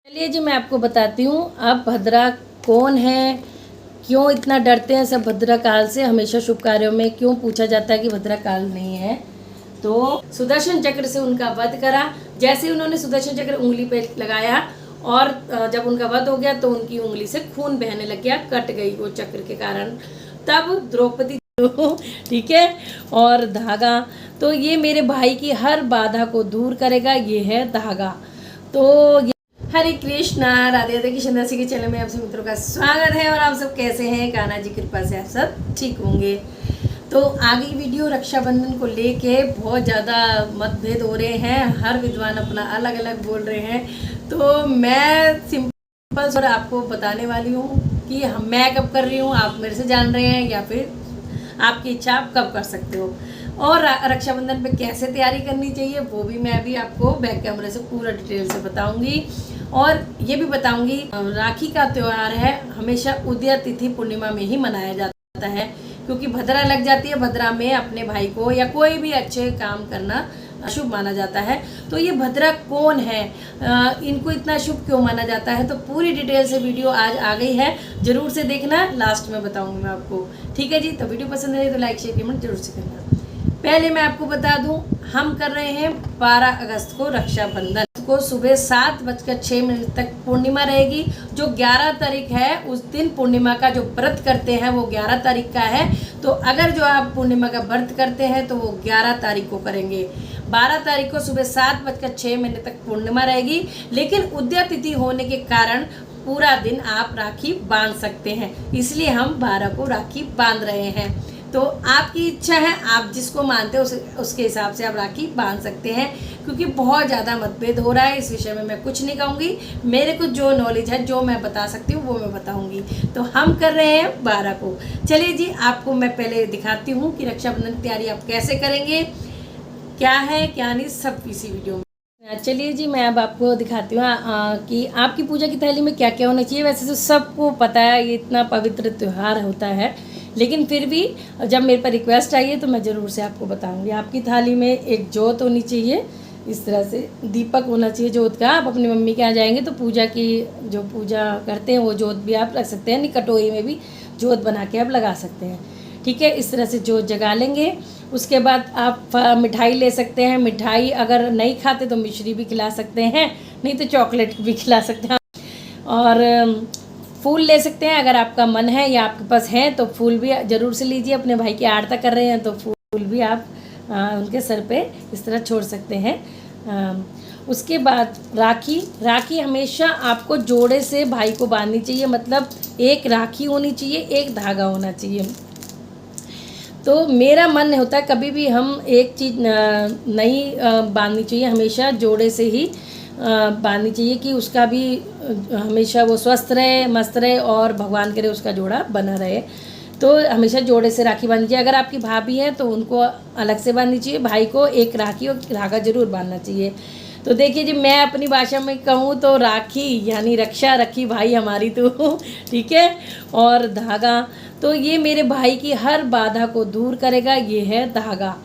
चलिए जी, मैं आपको बताती हूँ अब भद्रा कौन है, क्यों इतना डरते हैं सब भद्रा काल से। हमेशा शुभ कार्यों में क्यों पूछा जाता है कि भद्रा काल नहीं है। तो सुदर्शन चक्र से उनका वध करा। जैसे ही उन्होंने सुदर्शन चक्र उंगली पे लगाया और जब उनका वध हो गया तो उनकी उंगली से खून बहने लग गया, कट गई वो चक्र के कारण। तब द्रौपदी ठीक है, और धागा, तो ये मेरे भाई की हर बाधा को दूर करेगा, ये है धागा। तो हरे कृष्णा, राधे राधे। कृष्ण दासी के चैनल में आप सब मित्रों का स्वागत है। और आप सब कैसे हैं? कान्हा जी कृपा से आप सब ठीक होंगे। तो आगे वीडियो रक्षाबंधन को लेके बहुत ज़्यादा मतभेद हो रहे हैं, हर विद्वान अपना अलग अलग बोल रहे हैं। तो मैं सिंपल और आपको बताने वाली हूँ कि मैं कब कर रही हूँ, आप मेरे से जान रहे हैं, या फिर आपकी इच्छा आप कब कर सकते हो। और रक्षाबंधन पे कैसे तैयारी करनी चाहिए वो भी मैं अभी आपको बैक कैमरे से पूरा डिटेल से बताऊंगी। और ये भी बताऊंगी, राखी का त्यौहार है, हमेशा उदय तिथि पूर्णिमा में ही मनाया जाता है, क्योंकि भद्रा लग जाती है। भद्रा में अपने भाई को या कोई भी अच्छे काम करना शुभ माना जाता है। तो ये भद्रा कौन है, इनको इतना शुभ क्यों माना जाता है, तो पूरी डिटेल से वीडियो आज आ गई है, जरूर से देखना, लास्ट में बताऊंगी मैं आपको। ठीक है जी, तो वीडियो पसंद है तो लाइक शेयर कमेंट जरूर से करना। पहले मैं आपको बता दूं, हम कर रहे हैं 12 अगस्त को रक्षाबंधन को सुबह 7:06 तक पूर्णिमा रहेगी। जो 11 तारीख है उस दिन पूर्णिमा का जो व्रत करते हैं वो 11 तारीख का है। तो अगर जो आप पूर्णिमा का व्रत करते हैं तो वो 11 तारीख को करेंगे। 12 तारीख को सुबह 7:06 तक पूर्णिमा रहेगी, लेकिन उदय तिथि होने के कारण पूरा दिन आप राखी बांध सकते हैं, इसलिए हम 12 को राखी बांध रहे हैं। तो आपकी इच्छा है, आप जिसको मानते हो उसके हिसाब से आप राखी बांध सकते हैं, क्योंकि बहुत ज़्यादा मतभेद हो रहा है इस विषय में। मैं कुछ नहीं कहूँगी, मेरे को जो नॉलेज है, जो मैं बता सकती हूँ वो मैं बताऊँगी। तो हम कर रहे हैं 12 को। चलिए जी, आपको मैं पहले दिखाती हूँ कि रक्षाबंधन की तैयारी आप कैसे करेंगे, क्या है क्या नहीं, सब इसी वीडियो में। चलिए जी, मैं अब आपको दिखाती हूँ कि आपकी पूजा की थाली में क्या क्या होना चाहिए। वैसे तो सबको पता है ये इतना पवित्र त्यौहार होता है, लेकिन फिर भी जब मेरे पर रिक्वेस्ट आई है तो मैं ज़रूर से आपको बताऊंगी। आपकी थाली में एक जोत होनी चाहिए, इस तरह से दीपक होना चाहिए जोत का। आप अपनी मम्मी के यहाँ जाएंगे तो पूजा की जो पूजा करते हैं वो जोत भी आप रख सकते हैं, नहीं कटोरी में भी जोत बना के आप लगा सकते हैं। ठीक है, इस तरह से जोत जगा लेंगे। उसके बाद आप मिठाई ले सकते हैं। मिठाई अगर नहीं खाते तो मिश्री भी खिला सकते हैं, नहीं तो चॉकलेट भी खिला सकते हैं। और फूल ले सकते हैं, अगर आपका मन है या आपके पास है तो फूल भी ज़रूर से लीजिए। अपने भाई की आरती कर रहे हैं तो फूल भी आप उनके सर पे इस तरह छोड़ सकते हैं। उसके बाद राखी हमेशा आपको जोड़े से भाई को बांधनी चाहिए, मतलब एक राखी होनी चाहिए, एक धागा होना चाहिए। तो मेरा मन होता है कभी भी हम एक चीज़ नहीं बांधनी चाहिए, हमेशा जोड़े से ही बांधनी चाहिए, कि उसका भी हमेशा वो स्वस्थ रहे, मस्त रहे, और भगवान करे उसका जोड़ा बना रहे। तो हमेशा जोड़े से राखी बांधनी चाहिए। अगर आपकी भाभी है तो उनको अलग से बांधनी चाहिए, भाई को एक राखी और धागा जरूर बांधना चाहिए। तो देखिए जी, मैं अपनी भाषा में कहूँ तो राखी यानी रक्षा, रखी भाई हमारी तो ठीक है, और धागा, तो ये मेरे भाई की हर बाधा को दूर करेगा, ये है धागा।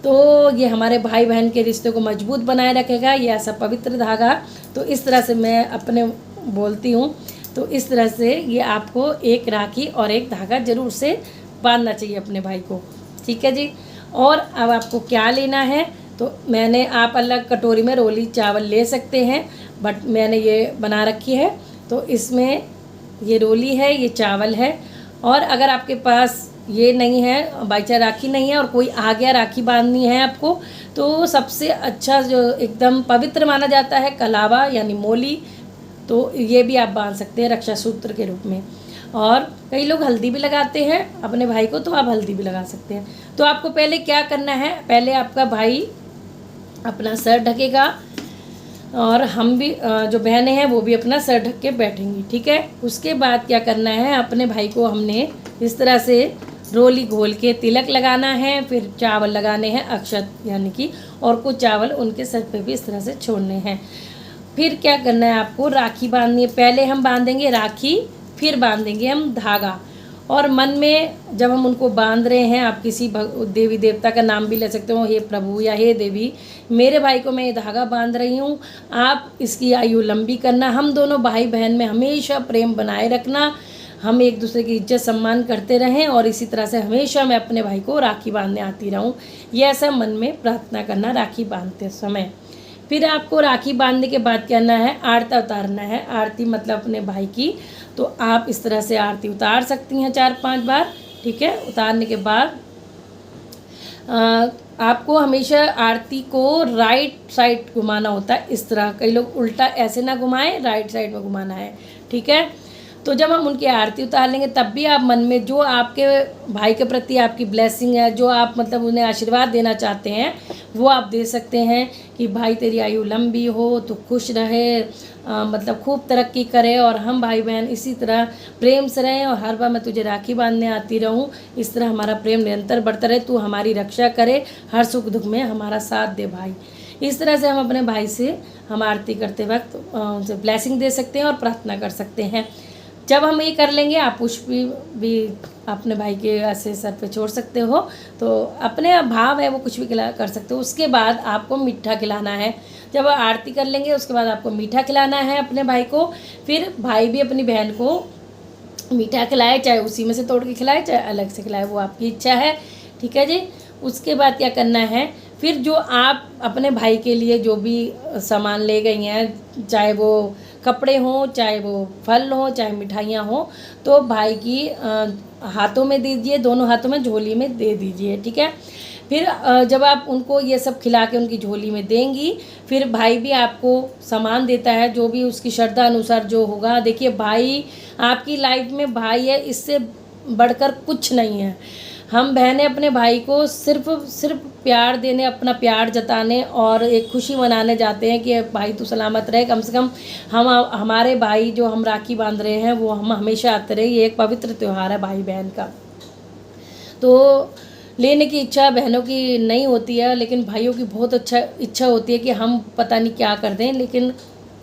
तो ये हमारे भाई बहन के रिश्ते को मजबूत बनाए रखेगा, ये ऐसा पवित्र धागा। तो इस तरह से मैं अपने बोलती हूँ, तो इस तरह से ये आपको एक राखी और एक धागा जरूर से बांधना चाहिए अपने भाई को। ठीक है जी। और अब आपको क्या लेना है, तो मैंने, आप अलग कटोरी में रोली चावल ले सकते हैं, बट मैंने ये बना रखी है। तो इसमें ये रोली है, ये चावल है। और अगर आपके पास ये नहीं है, बाई चांस राखी नहीं है और कोई आ गया राखी बांधनी है आपको, तो सबसे अच्छा जो एकदम पवित्र माना जाता है कलावा यानी मोली, तो ये भी आप बांध सकते हैं रक्षा सूत्र के रूप में। और कई लोग हल्दी भी लगाते हैं अपने भाई को, तो आप हल्दी भी लगा सकते हैं। तो आपको पहले क्या करना है, पहले आपका भाई अपना सर ढकेगा, और हम भी जो बहनें हैं वो भी अपना सर ढक के बैठेंगी। ठीक है, उसके बाद क्या करना है, अपने भाई को हमने इस तरह से रोली घोल के तिलक लगाना है, फिर चावल लगाने हैं अक्षत यानी कि, और कुछ चावल उनके सर पे भी इस तरह से छोड़ने हैं। फिर क्या करना है, आपको राखी बांधनी है। पहले हम बांधेंगे राखी, फिर बांधेंगे हम धागा। और मन में जब हम उनको बांध रहे हैं, आप किसी देवी देवता का नाम भी ले सकते हो, हे प्रभु या हे देवी, मेरे भाई को मैं ये धागा बांध रही हूँ, आप इसकी आयु लंबी करना, हम दोनों भाई बहन में हमेशा प्रेम बनाए रखना, हम एक दूसरे की इज्जत सम्मान करते रहें और इसी तरह से हमेशा मैं अपने भाई को राखी बांधने आती रहूं। ये ऐसा मन में प्रार्थना करना राखी बांधते समय। फिर आपको राखी बांधने के बाद करना है, आरती उतारना है। आरती मतलब अपने भाई की, तो आप इस तरह से आरती उतार सकती हैं 4-5 बार, ठीक है। उतारने के बाद आपको हमेशा आरती को राइट साइड घुमाना होता है, इस तरह। कई लोग उल्टा ऐसे ना घुमाएं, राइट साइड में घुमाना है, ठीक है। तो जब हम उनकी आरती उतार लेंगे तब भी आप मन में जो आपके भाई के प्रति आपकी ब्लेसिंग है, जो आप मतलब उन्हें आशीर्वाद देना चाहते हैं, वो आप दे सकते हैं कि भाई तेरी आयु लंबी हो, तो खुश रहे, मतलब खूब तरक्की करे और हम भाई बहन इसी तरह प्रेम से रहें और हर बार मैं तुझे राखी बांधने आती रहूं, इस तरह हमारा प्रेम निरंतर बढ़ता रहे, तू हमारी रक्षा करे, हर सुख दुख में हमारा साथ दे भाई। इस तरह से हम अपने भाई से हम आरती करते वक्त उनसे ब्लेसिंग दे सकते हैं और प्रार्थना कर सकते हैं। जब हम ये कर लेंगे, आप पुष्प भी अपने भाई के ऐसे सर पे छोड़ सकते हो, तो अपने भाव है वो कुछ भी कर सकते हो। उसके बाद आपको मीठा खिलाना है। जब आरती कर लेंगे उसके बाद आपको मीठा खिलाना है अपने भाई को। फिर भाई भी अपनी बहन को मीठा खिलाए, चाहे उसी में से तोड़ के खिलाए चाहे अलग से खिलाए, वो आपकी इच्छा है, ठीक है जी। उसके बाद क्या करना है, फिर जो आप अपने भाई के लिए जो भी सामान ले गई हैं, चाहे वो कपड़े हों, चाहे वो फल हों, चाहे मिठाइयाँ हों, तो भाई की हाथों में दीजिए, दोनों हाथों में झोली में दे दीजिए, ठीक है। फिर जब आप उनको ये सब खिला के उनकी झोली में देंगी, फिर भाई भी आपको सामान देता है जो भी उसकी श्रद्धा अनुसार जो होगा। देखिए भाई आपकी लाइफ में भाई है, इससे बढ़कर कुछ नहीं है। हम बहनें अपने भाई को सिर्फ प्यार देने, अपना प्यार जताने और एक खुशी मनाने जाते हैं कि भाई तू सलामत रहे, कम से कम हम हमारे भाई जो हम राखी बांध रहे हैं वो हम हमेशा आते रहे। ये एक पवित्र त्यौहार है भाई बहन का। तो लेने की इच्छा बहनों की नहीं होती है, लेकिन भाइयों की बहुत अच्छा इच्छा होती है कि हम पता नहीं क्या कर दें। लेकिन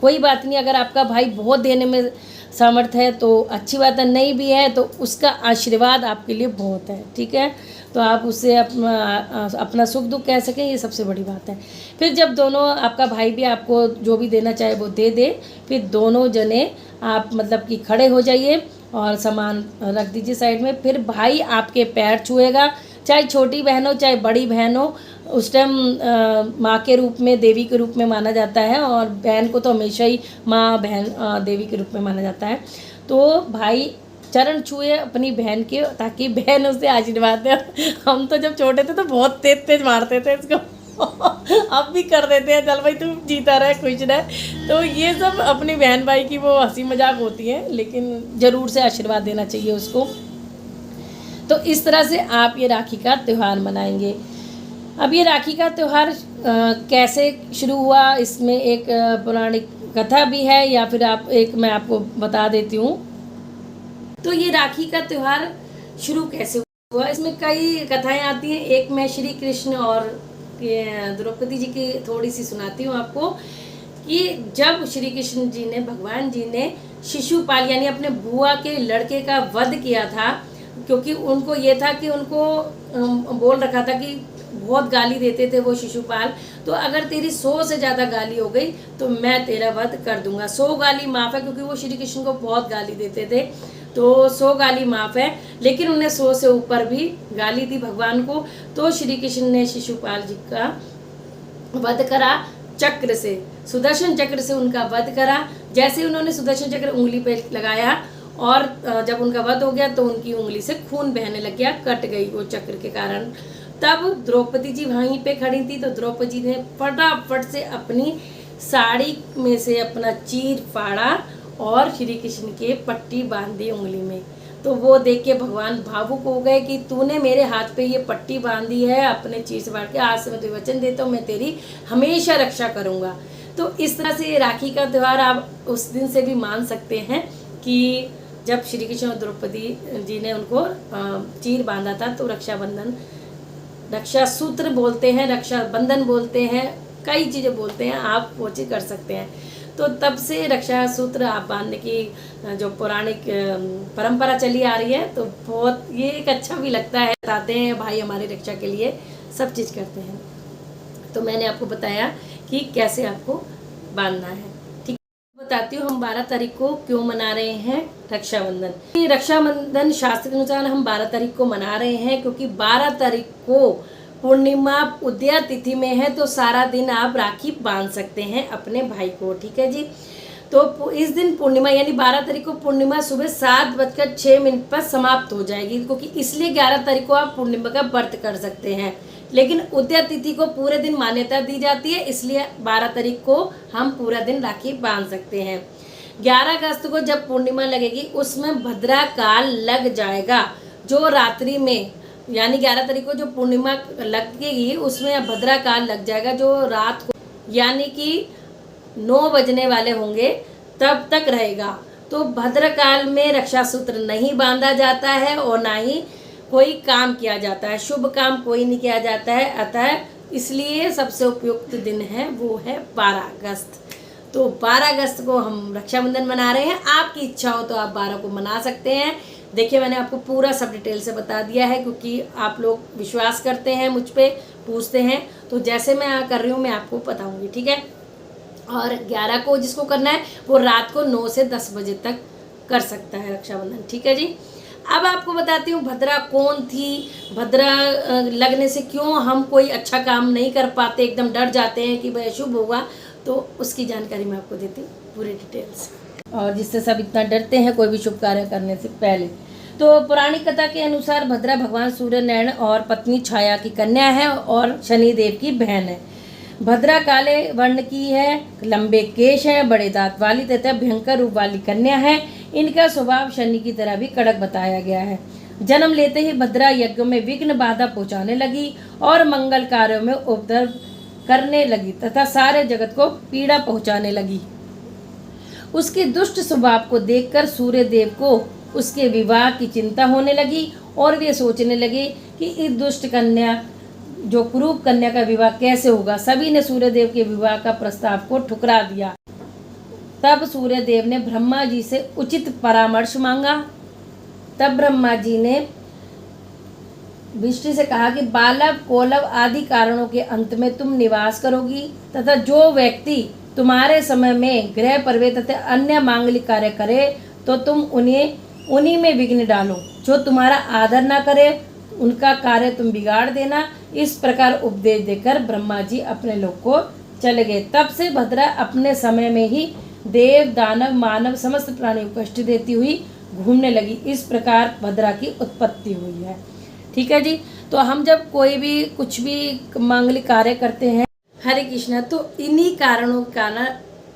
कोई बात नहीं, अगर आपका भाई बहुत देने में समर्थ है तो अच्छी बात है, नहीं भी है तो उसका आशीर्वाद आपके लिए बहुत है, ठीक है। तो आप उससे अपना सुख दुख कह सकें, ये सबसे बड़ी बात है। फिर जब दोनों, आपका भाई भी आपको जो भी देना चाहे वो दे दे, फिर दोनों जने आप मतलब कि खड़े हो जाइए और सामान रख दीजिए साइड में। फिर भाई आपके पैर छुएगा, चाहे छोटी बहन हो चाहे बड़ी बहन हो। उस टाइम माँ के रूप में, देवी के रूप में माना जाता है, और बहन को तो हमेशा ही माँ बहन देवी के रूप में माना जाता है। तो भाई चरण छुए अपनी बहन के, ताकि बहन उससे आशीर्वाद दे। हम तो जब छोटे थे तो बहुत तेज तेज मारते थे इसको अब भी कर देते हैं, चल भाई तू जीता रहे, खुश रहे। तो ये सब अपनी बहन भाई की वो हंसी मजाक होती है, लेकिन ज़रूर से आशीर्वाद देना चाहिए उसको। तो इस तरह से आप ये राखी का त्यौहार मनाएंगे। अब ये राखी का त्यौहार कैसे शुरू हुआ, इसमें एक पौराणिक कथा भी है, या फिर मैं आपको बता देती हूँ। तो ये राखी का त्यौहार शुरू कैसे हुआ, इसमें कई कथाएं आती हैं। एक मैं श्री कृष्ण और द्रौपदी जी की थोड़ी सी सुनाती हूँ आपको, कि जब श्री कृष्ण जी ने, भगवान जी ने शिशुपाल यानी अपने बुआ के लड़के का वध किया था, क्योंकि उनको ये था कि उनको बोल रखा था कि बहुत गाली देते थे वो शिशुपाल, तो अगर तेरी 100 से ज़्यादा गाली हो गई तो मैं तेरा वध कर दूंगा। 100 गाली माफ़ है, क्योंकि वो श्री कृष्ण को बहुत गाली देते थे, तो 100 गाली माफ़ है। लेकिन उन्हें 100 से ऊपर भी गाली दी भगवान को, तो श्री कृष्ण ने शिशुपाल जी का वध करा चक्र से, सुदर्शन चक्र से उनका वध करा। जैसे उन्होंने सुदर्शन चक्र उंगली पे लगाया और जब उनका वध हो गया तो उनकी उंगली से खून बहने लग गया, कट गई वो चक्र के कारण। तब द्रौपदी जी वहीं पे खड़ी थी, तो द्रौपदी जी ने फटाफट से अपनी साड़ी में से अपना चीर फाड़ा और श्री कृष्ण के पट्टी बांध दी उंगली में। तो वो देख के भगवान भावुक हो गए कि तूने मेरे हाथ पे ये पट्टी बांधी है अपने चीर से बांध के, आज से मैं तुझे वचन देता हूँ मैं तेरी हमेशा रक्षा करूँगा। तो इस तरह से ये राखी का त्यौहार आप उस दिन से भी मान सकते हैं कि जब श्री कृष्ण और द्रौपदी जी ने उनको चीर बांधा था, तो रक्षाबंधन, रक्षा सूत्र बोलते हैं, रक्षा बंधन बोलते हैं, कई चीज़ें बोलते हैं, आप वो चीज़ कर सकते हैं। तो तब से रक्षा सूत्र आप बांधने की जो पौराणिक परंपरा चली आ रही है, तो बहुत ये एक अच्छा भी लगता है। बताते हैं भाई हमारी रक्षा के लिए सब चीज़ करते हैं। तो मैंने आपको बताया कि कैसे आपको बांधना है। ठीक है, बताती हूँ हम 12 तारीख को क्यों मना रहे हैं रक्षाबंधन। रक्षाबंधन शास्त्र के अनुसार हम 12 तारीख को मना रहे हैं क्योंकि 12 तारीख को पूर्णिमा उदया तिथि में है, तो सारा दिन आप राखी बांध सकते हैं अपने भाई को। ठीक है जी। तो इस दिन पूर्णिमा यानी 12 तारीख को पूर्णिमा सुबह 7:06 पर समाप्त हो जाएगी, क्योंकि इसलिए 11 तारीख को आप पूर्णिमा का व्रत कर सकते हैं। लेकिन उदया तिथि को पूरे दिन मान्यता दी जाती है, इसलिए 12 तारीख को हम पूरा दिन राखी बांध सकते हैं। 11 अगस्त को जब पूर्णिमा लगेगी उसमें भद्रा काल लग जाएगा, जो रात्रि में यानी 11 तारीख को जो पूर्णिमा लगेगी उसमें भद्रा काल लग जाएगा, जो रात को यानी कि 9 बजने वाले होंगे तब तक रहेगा। तो भद्रकाल में रक्षा सूत्र नहीं बांधा जाता है और ना ही कोई काम किया जाता है, शुभ काम कोई नहीं किया जाता है। अतः इसलिए सबसे उपयुक्त दिन है वो है 12 अगस्त। तो 12 अगस्त को हम रक्षाबंधन मना रहे हैं। आपकी इच्छा हो तो आप 12 को मना सकते हैं। देखिए मैंने आपको पूरा सब डिटेल से बता दिया है, क्योंकि आप लोग विश्वास करते हैं मुझ पे, पूछते हैं, तो जैसे मैं कर रही हूँ मैं आपको बताऊँगी। ठीक है। और 11 को जिसको करना है वो रात को 9 से 10 बजे तक कर सकता है रक्षाबंधन। ठीक है जी। अब आपको बताती हूँ भद्रा कौन थी, भद्रा लगने से क्यों हम कोई अच्छा काम नहीं कर पाते, एकदम डर जाते हैं कि भाई अशुभ होगा, तो उसकी जानकारी मैं आपको देती हूँ पूरी डिटेल्स, और जिससे सब इतना डरते हैं कोई भी शुभ कार्य करने से पहले। तो पौराणिक कथा के अनुसार भद्रा भगवान सूर्य नारायण और पत्नी छाया की कन्या है और शनिदेव की बहन है। भद्रा काले वर्ण की है, लंबे केश हैं, बड़े दांत वाली तथा भयंकर रूप वाली कन्या है। इनका स्वभाव शनि की तरह भी कड़क बताया गया है। जन्म लेते ही भद्रा यज्ञों में विघ्न बाधा पहुंचाने लगी और मंगल कार्यों में उपद्रव करने लगी तथा सारे जगत को पीड़ा पहुंचाने लगी। उसके दुष्ट स्वभाव को देखकर सूर्य देव को उसके विवाह की चिंता होने लगी और वे सोचने लगे कि इस दुष्ट कन्या जो कुरूप कन्या का विवाह कैसे होगा। सभी ने सूर्यदेव के विवाह का प्रस्ताव को ठुकरा दिया। तब सूर्यदेव ने ब्रह्मा जी से उचित परामर्श मांगा। तब ब्रह्मा जी ने विष्णु से कहा कि बालव कोलव आदि कारणों के अंत में तुम निवास करोगी तथा जो व्यक्ति तुम्हारे समय में गृह प्रवेश तथा अन्य मांगलिक कार्य करे तो तुम उन्हीं में विघ्न डालो। जो तुम्हारा आदर न करे उनका कार्य तुम बिगाड़ देना। इस प्रकार उपदेश देकर ब्रह्मा जी अपने लोक को चले गए। तब से भद्रा अपने समय में ही देव दानव मानव समस्त प्राणियों को कष्ट देती हुई घूमने लगी। इस प्रकार भद्रा की उत्पत्ति हुई है। ठीक है जी। तो हम जब कोई भी कुछ भी मांगलिक कार्य करते हैं, हरे कृष्णा, तो इन्हीं कारणों के कारण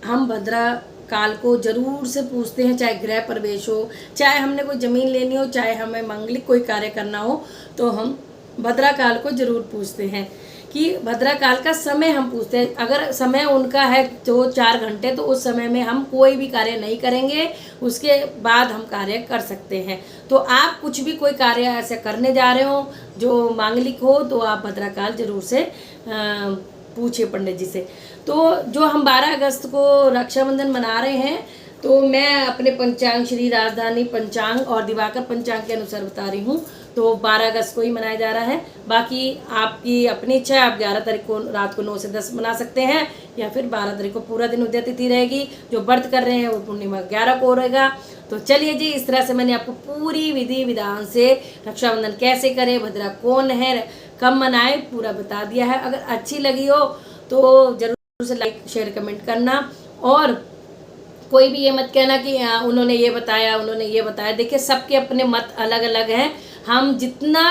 हम भद्रा काल को जरूर से पूछते हैं। चाहे गृह प्रवेश हो, चाहे हमने कोई ज़मीन लेनी हो, चाहे हमें मांगलिक कोई कार्य करना हो, तो हम भद्रा काल को जरूर पूछते हैं। कि भद्रा काल का समय हम पूछते हैं। अगर समय उनका है जो 4 घंटे, तो उस समय में हम कोई भी कार्य नहीं करेंगे, उसके बाद हम कार्य कर सकते हैं। तो आप कुछ भी कोई कार्य ऐसे करने जा रहे हो जो मांगलिक हो, तो आप भद्रा काल जरूर से पूछिए पंडित जी से। तो जो हम 12 अगस्त को रक्षाबंधन मना रहे हैं, तो मैं अपने पंचांग श्री राजधानी पंचांग और दिवाकर पंचांग के अनुसार बता रही हूँ। तो 12 अगस्त को ही मनाया जा रहा है। बाकी आपकी अपनी इच्छा है, आप 11 तारीख को रात को 9 से 10 मना सकते हैं, या फिर 12 तारीख को पूरा दिन उदय तिथि रहेगी। जो व्रत कर रहे हैं वो पूर्णिमा 11 को रहेगा। तो चलिए जी, इस तरह से मैंने आपको पूरी विधि विधान से रक्षाबंधन कैसे करें, भद्रा कौन है, कब मनाए, पूरा बता दिया है। अगर अच्छी लगी हो तो जरूर से लाइक शेयर कमेंट करना, और कोई भी ये मत कहना कि उन्होंने ये बताया, उन्होंने ये बताया। देखिए सबके अपने मत अलग अलग हैं। हम जितना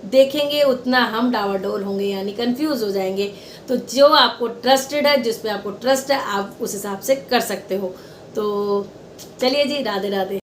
देखेंगे उतना हम डावाडोल होंगे, यानी कंफ्यूज हो जाएंगे। तो जो आपको ट्रस्टेड है, जिस पे आपको ट्रस्ट है, आप उस हिसाब से कर सकते हो। तो चलिए जी, राधे राधे।